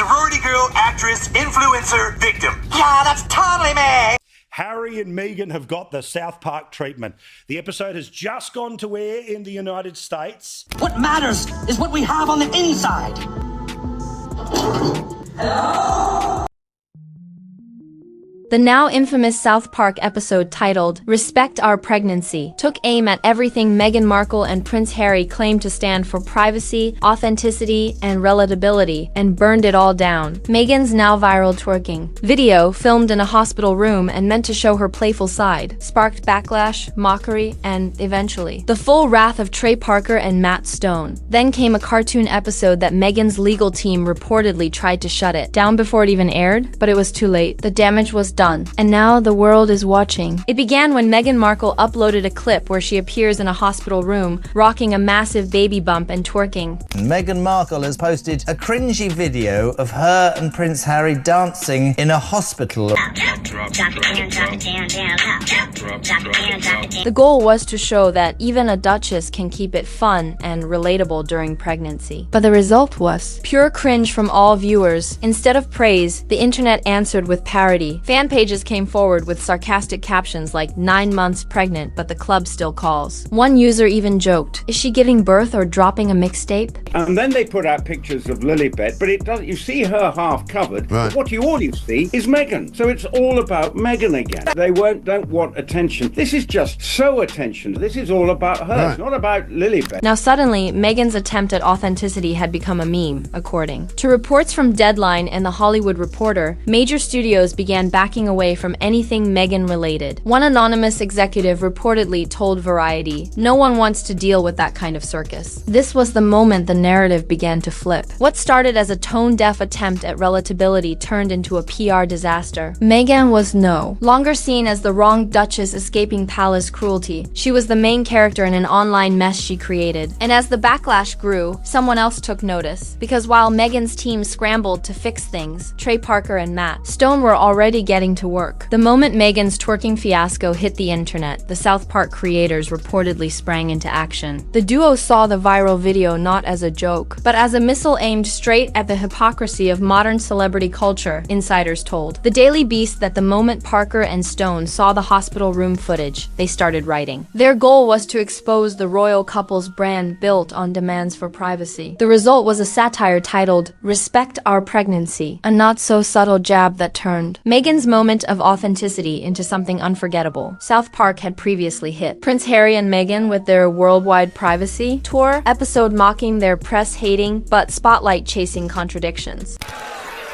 sorority girl, actress, influencer, victim. Yeah, that's totally me. Harry and Meghan have got the South Park treatment. The episode has just gone to air in the United States. What matters is what we have on the inside. Hello? The now infamous South Park episode titled Respect Our Pregnancy took aim at everything Meghan Markle and Prince Harry claimed to stand for: privacy, authenticity, and relatability, and burned it all down. Meghan's now viral twerking video, filmed in a hospital room and meant to show her playful side, sparked backlash, mockery, and, eventually, the full wrath of Trey Parker and Matt Stone. Then came a cartoon episode that Meghan's legal team reportedly tried to shut it down before it even aired, but it was too late. The damage was done. And now the world is watching. It began when Meghan Markle uploaded a clip where she appears in a hospital room, rocking a massive baby bump and twerking. Meghan Markle has posted a cringy video of her and Prince Harry dancing in a hospital. The goal was to show that even a duchess can keep it fun and relatable during pregnancy. But the result was pure cringe from all viewers. Instead of praise, the internet answered with parody. Fan pages came forward with sarcastic captions like 9 months pregnant, but the club still calls. One user even joked, "Is she giving birth or dropping a mixtape?" And then they put out pictures of Lilibet, but it doesn't. You see her half covered. Right. But all you see is Meghan. So it's all about Meghan again. They don't want attention. This is just so attention. This is all about her. Right. It's not about Lilibet. Now suddenly, Meghan's attempt at authenticity had become a meme, according to reports from Deadline and The Hollywood Reporter. Major studios began backing away from anything Meghan related. One anonymous executive reportedly told Variety, "No one wants to deal with that kind of circus." This was the moment the narrative began to flip. What started as a tone-deaf attempt at relatability turned into a PR disaster. Meghan was no longer seen as the wrong duchess escaping palace cruelty. She was the main character in an online mess she created. And as the backlash grew, someone else took notice. Because while Meghan's team scrambled to fix things, Trey Parker and Matt Stone were already getting to work. The moment Meghan's twerking fiasco hit the internet, the South Park creators reportedly sprang into action. The duo saw the viral video not as a joke, but as a missile aimed straight at the hypocrisy of modern celebrity culture, insiders told the Daily Beast that the moment Parker and Stone saw the hospital room footage, they started writing. Their goal was to expose the royal couple's brand built on demands for privacy. The result was a satire titled Respect Our Pregnancy, a not-so-subtle jab that turned Meghan's moment of authenticity into something unforgettable. South Park had previously hit Prince Harry and Meghan with their worldwide privacy tour episode mocking their press-hating but spotlight-chasing contradictions.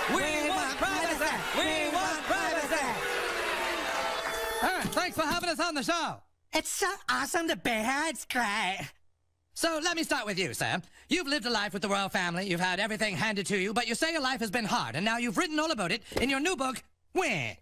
We want privacy! We want privacy! Thanks for having us on the show. It's so awesome to be here. It's great. So let me start with you, Sam. You've lived a life with the royal family. You've had everything handed to you, but you say your life has been hard, and now you've written all about it in your new book, Where?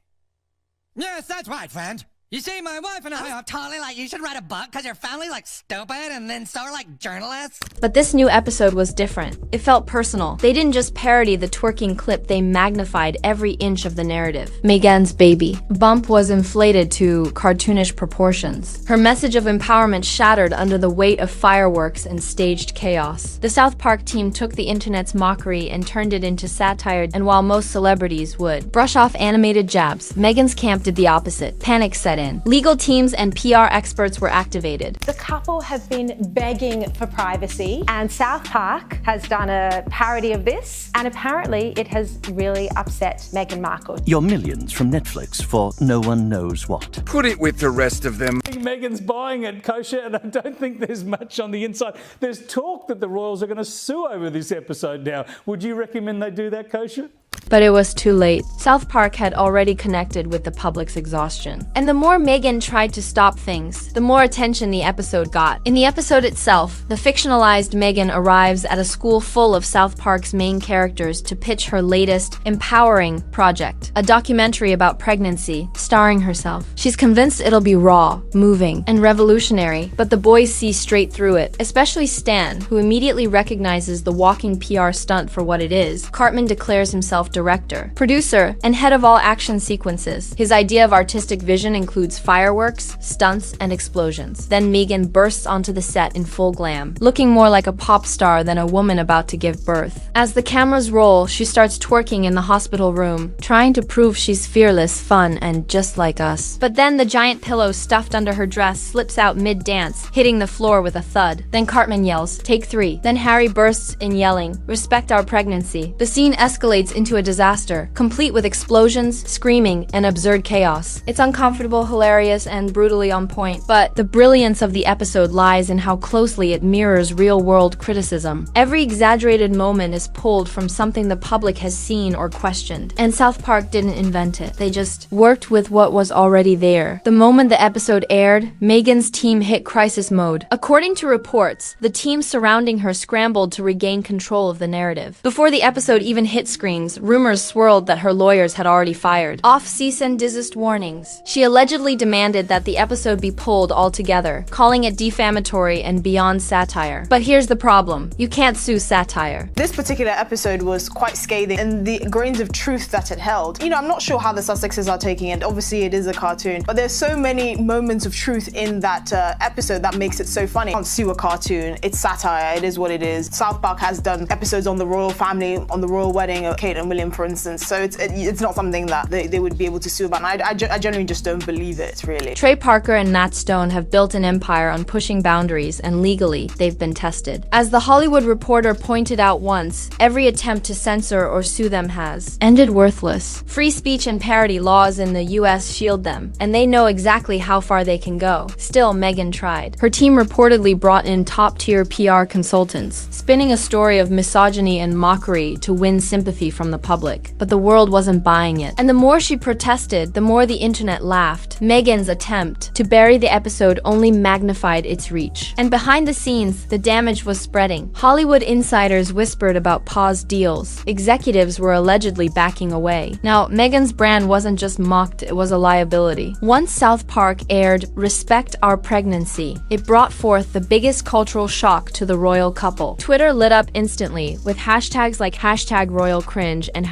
Yes, that's right, friend. You see, my wife and I are totally like, you should write a book because your family like stupid and then so are like journalists. But this new episode was different. It felt personal. They didn't just parody the twerking clip, they magnified every inch of the narrative. Meghan's baby bump was inflated to cartoonish proportions. Her message of empowerment shattered under the weight of fireworks and staged chaos. The South Park team took the internet's mockery and turned it into satire, and while most celebrities would brush off animated jabs, Meghan's camp did the opposite. Panic set in. Legal teams and PR experts were activated. The couple have been begging for privacy, and South Park has done a parody of this, and apparently it has really upset Meghan Markle. Your millions from Netflix for no one knows what. Put it with the rest of them. Meghan's buying it kosher, and I don't think there's much on the inside. There's talk that the royals are going to sue over this episode now. Would you recommend they do that kosher? But it was too late. South Park had already connected with the public's exhaustion. And the more Meghan tried to stop things, the more attention the episode got. In the episode itself, the fictionalized Meghan arrives at a school full of South Park's main characters to pitch her latest, empowering project, a documentary about pregnancy, starring herself. She's convinced it'll be raw, moving, and revolutionary, but the boys see straight through it, especially Stan, who immediately recognizes the walking PR stunt for what it is. Cartman declares himself director director, producer, and head of all action sequences. His idea of artistic vision includes fireworks, stunts, and explosions. Then Meghan bursts onto the set in full glam, looking more like a pop star than a woman about to give birth. As the cameras roll, she starts twerking in the hospital room, trying to prove she's fearless, fun, and just like us. But then the giant pillow stuffed under her dress slips out mid-dance, hitting the floor with a thud. Then Cartman yells, "Take 3." Then Harry bursts in yelling, "Respect our pregnancy." The scene escalates into a disaster, complete with explosions, screaming, and absurd chaos. It's uncomfortable, hilarious, and brutally on point. But the brilliance of the episode lies in how closely it mirrors real-world criticism. Every exaggerated moment is pulled from something the public has seen or questioned. And South Park didn't invent it. They just worked with what was already there. The moment the episode aired, Meghan's team hit crisis mode. According to reports, the team surrounding her scrambled to regain control of the narrative. Before the episode even hit screens, rumors swirled that her lawyers had already fired off cease and desist warnings. She allegedly demanded that the episode be pulled altogether, calling it defamatory and beyond satire. But here's the problem. You can't sue satire. This particular episode was quite scathing in the grains of truth that it held. You know, I'm not sure how the Sussexes are taking it. Obviously, it is a cartoon, but there's so many moments of truth in that episode that makes it so funny. You can't sue a cartoon. It's satire. It is what it is. South Park has done episodes on the royal family, on the royal wedding of Kate and William, for instance. So it's not something that they would be able to sue about. And I genuinely just don't believe it, really. Trey Parker and Matt Stone have built an empire on pushing boundaries, and legally, they've been tested. As The Hollywood Reporter pointed out once, every attempt to censor or sue them has ended worthless. Free speech and parody laws in the US shield them, and they know exactly how far they can go. Still, Meghan tried. Her team reportedly brought in top-tier PR consultants, spinning a story of misogyny and mockery to win sympathy from the public. But the world wasn't buying it. And the more she protested, the more the internet laughed. Meghan's attempt to bury the episode only magnified its reach. And behind the scenes, the damage was spreading. Hollywood insiders whispered about paused deals. Executives were allegedly backing away. Now, Meghan's brand wasn't just mocked, it was a liability. Once South Park aired Respect Our Pregnancy, it brought forth the biggest cultural shock to the royal couple. Twitter lit up instantly, with hashtags like #RoyalCringe and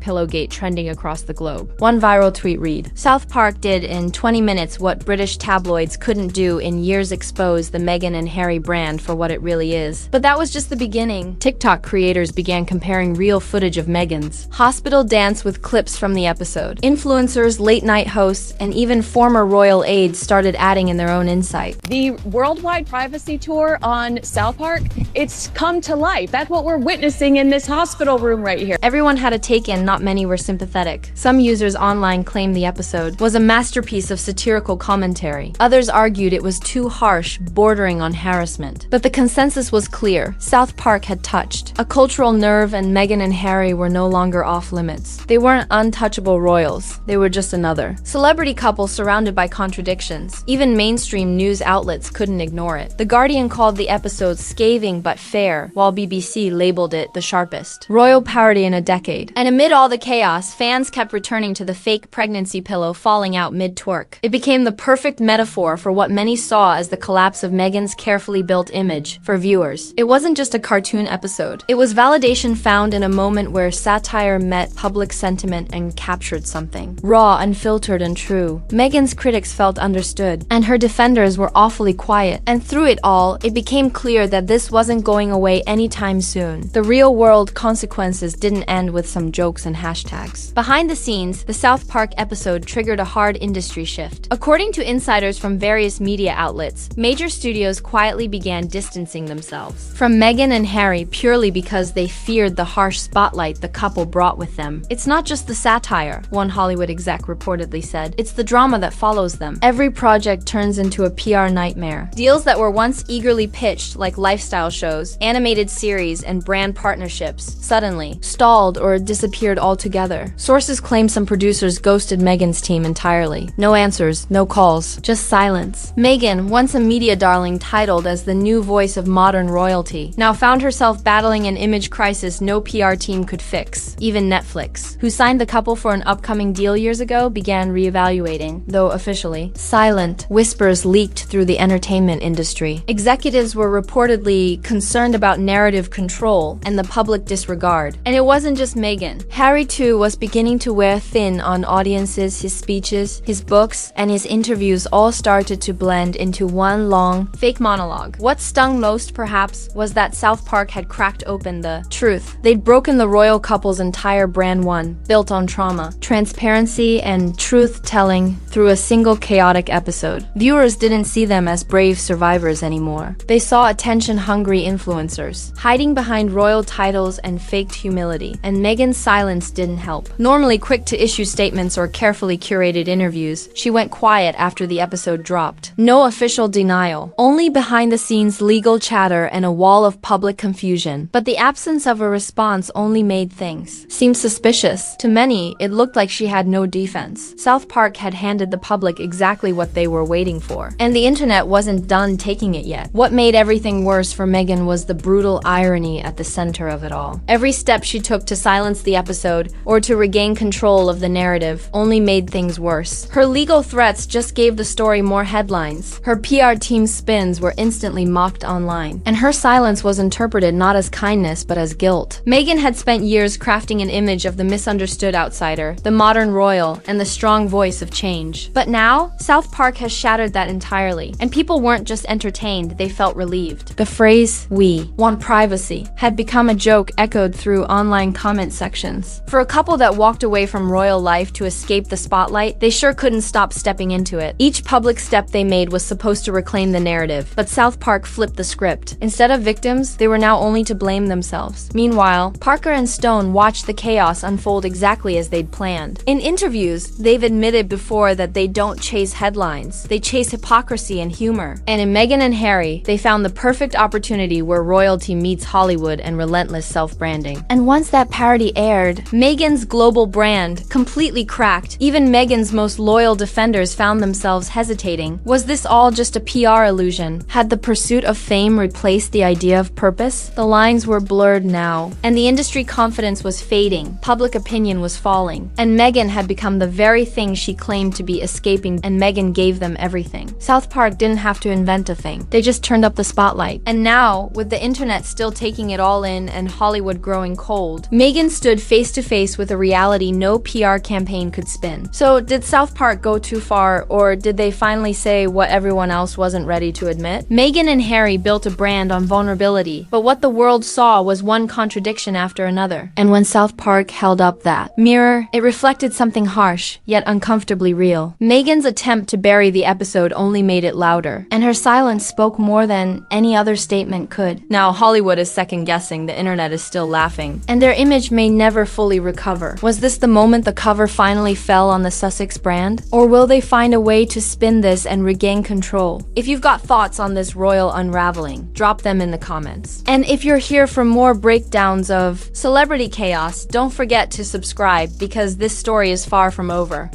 #Pillowgate trending across the globe. One viral tweet read, "South Park did in 20 minutes what British tabloids couldn't do in years, expose the Meghan and Harry brand for what it really is." But that was just the beginning. TikTok creators began comparing real footage of Meghan's hospital dance with clips from the episode. Influencers, late-night hosts, and even former royal aides started adding in their own insight. The worldwide privacy tour on South Park, it's come to life. That's what we're witnessing in this hospital room right here. Everyone had a take in, not many were sympathetic. Some users online claimed the episode was a masterpiece of satirical commentary. Others argued it was too harsh, bordering on harassment. But the consensus was clear. South Park had touched a cultural nerve, and Meghan and Harry were no longer off limits. They weren't untouchable royals. They were just another celebrity couple surrounded by contradictions. Even mainstream news outlets couldn't ignore it. The Guardian called the episode scathing but fair, while BBC labeled it the sharpest royal parody in a decade. And amid all the chaos, fans kept returning to the fake pregnancy pillow falling out mid-twerk. It became the perfect metaphor for what many saw as the collapse of Meghan's carefully built image for viewers. It wasn't just a cartoon episode. It was validation found in a moment where satire met public sentiment and captured something raw, unfiltered, and true. Meghan's critics felt understood, and her defenders were awfully quiet. And through it all, it became clear that this wasn't going away anytime soon. The real-world consequences didn't end with some jokes and hashtags. Behind the scenes, the South Park episode triggered a hard industry shift. According to insiders from various media outlets, major studios quietly began distancing themselves from Meghan and Harry purely because they feared the harsh spotlight the couple brought with them. "It's not just the satire," one Hollywood exec reportedly said. "It's the drama that follows them. Every project turns into a PR nightmare." Deals that were once eagerly pitched, like lifestyle shows, animated series, and brand partnerships, suddenly stalled or disappeared altogether. Sources claim some producers ghosted Meghan's team entirely. No answers, no calls, just silence. Meghan, once a media darling titled as the new voice of modern royalty, now found herself battling an image crisis no PR team could fix. Even Netflix, who signed the couple for an upcoming deal years ago, began reevaluating, though officially. Silent whispers leaked through the entertainment industry. Executives were reportedly concerned about narrative control and the public disregard. And it wasn't just Meghan. Harry too was beginning to wear thin on audiences. His speeches, his books, and his interviews all started to blend into one long, fake monologue. What stung most, perhaps, was that South Park had cracked open the truth. They'd broken the royal couple's entire brand, one built on trauma, transparency, and truth-telling through a single chaotic episode. Viewers didn't see them as brave survivors anymore. They saw attention-hungry influencers, hiding behind royal titles and faked humility. And Meghan's silence didn't help. Normally quick to issue statements or carefully curated interviews, she went quiet after the episode dropped. No official denial, only behind-the-scenes legal chatter and a wall of public confusion. But the absence of a response only made things seem suspicious. To many, it looked like she had no defense. South Park had handed the public exactly what they were waiting for, and the internet wasn't done taking it yet. What made everything worse for Meghan was the brutal irony at the center of it all. Every step she took to silence the episode or to regain control of the narrative only made things worse. Her legal threats just gave the story more headlines. Her PR team's spins were instantly mocked online, and her silence was interpreted not as kindness but as guilt. Meghan had spent years crafting an image of the misunderstood outsider, the modern royal, and the strong voice of change. But now, South Park has shattered that entirely, and people weren't just entertained, they felt relieved. The phrase, "we want privacy," had become a joke echoed through online comment sections. For a couple that walked away from royal life to escape the spotlight, they sure couldn't stop stepping into it. Each public step they made was supposed to reclaim the narrative, but South Park flipped the script. Instead of victims, they were now only to blame themselves. Meanwhile, Parker and Stone watched the chaos unfold exactly as they'd planned. In interviews, they've admitted before that they don't chase headlines, they chase hypocrisy and humor. And in Meghan and Harry, they found the perfect opportunity where royalty meets Hollywood and relentless self-branding. And once that parody aired, Meghan's global brand completely cracked. Even Meghan's most loyal defenders found themselves hesitating. Was this all just a PR illusion? Had the pursuit of fame replaced the idea of purpose? The lines were blurred now, and the industry confidence was fading. Public opinion was falling, and Meghan had become the very thing she claimed to be escaping, and Meghan gave them everything. South Park didn't have to invent a thing. They just turned up the spotlight. And now, with the internet still taking it all in and Hollywood growing cold, Meghan stood face to face with a reality no PR campaign could spin. So did South Park go too far, or did they finally say what everyone else wasn't ready to admit? Meghan and Harry built a brand on vulnerability, but what the world saw was one contradiction after another. And when South Park held up that mirror, it reflected something harsh, yet uncomfortably real. Meghan's attempt to bury the episode only made it louder, and her silence spoke more than any other statement could. Now Hollywood is second-guessing, the internet is still laughing, and their image may never fully recover. Was this the moment the cover finally fell on the Sussex brand? Or will they find a way to spin this and regain control? If you've got thoughts on this royal unraveling, drop them in the comments. And if you're here for more breakdowns of celebrity chaos, don't forget to subscribe because this story is far from over.